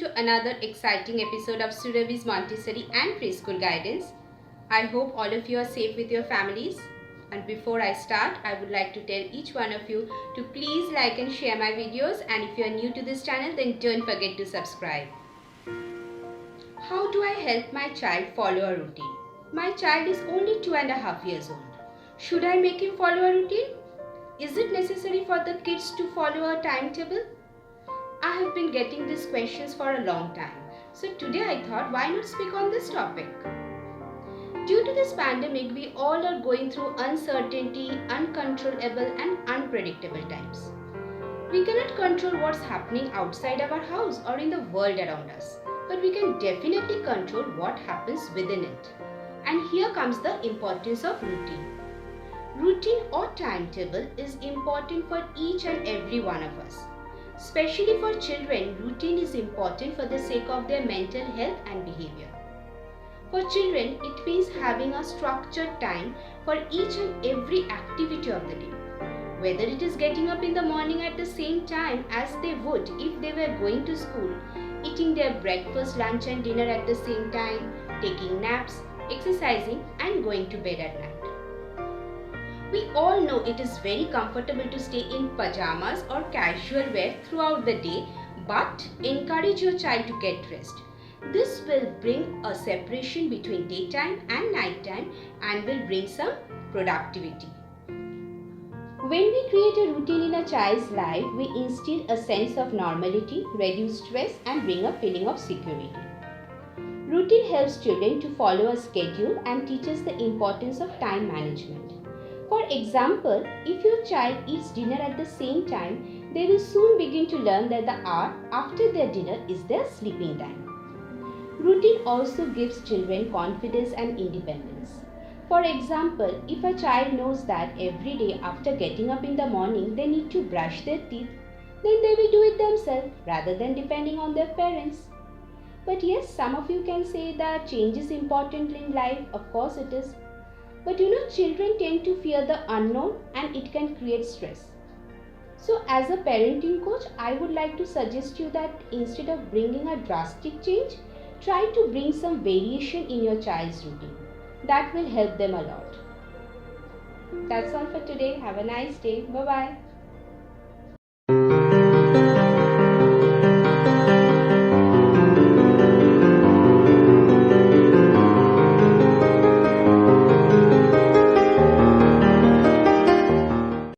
to another exciting episode of Suravi's Montessori and Preschool Guidance. I hope all of you are safe with your families. And before I start, I would like to tell each one of you to please like and share my videos, and if you are new to this channel, then don't forget to subscribe. How do I help my child follow a routine? My child is only 2.5 years old. Should I make him follow a routine? Is it necessary for the kids to follow a timetable? I have been getting these questions for a long time. So today I thought, why not speak on this topic? Due to this pandemic, we all are going through uncertainty, uncontrollable and unpredictable times. We cannot control what's happening outside our house or in the world around us, but we can definitely control what happens within it. And here comes the importance of routine. Routine or timetable is important for each and every one of us. Especially for children, routine is important for the sake of their mental health and behavior. For children, it means having a structured time for each and every activity of the day. Whether it is getting up in the morning at the same time as they would if they were going to school, eating their breakfast, lunch and dinner at the same time, taking naps, exercising and going to bed at night. We all know it is very comfortable to stay in pajamas or casual wear throughout the day, but encourage your child to get rest. This will bring a separation between daytime and nighttime and will bring some productivity. When we create a routine in a child's life, we instill a sense of normality, reduce stress and bring a feeling of security. Routine helps children to follow a schedule and teaches the importance of time management. For example, if your child eats dinner at the same time, they will soon begin to learn that the hour after their dinner is their sleeping time. Routine also gives children confidence and independence. For example, if a child knows that every day after getting up in the morning they need to brush their teeth, then they will do it themselves rather than depending on their parents. But yes, some of you can say that change is important in life. Of course it is. But children tend to fear the unknown and it can create stress. So as a parenting coach, I would like to suggest you that instead of bringing a drastic change, try to bring some variation in your child's routine. That will help them a lot. That's all for today. Have a nice day. Bye-bye.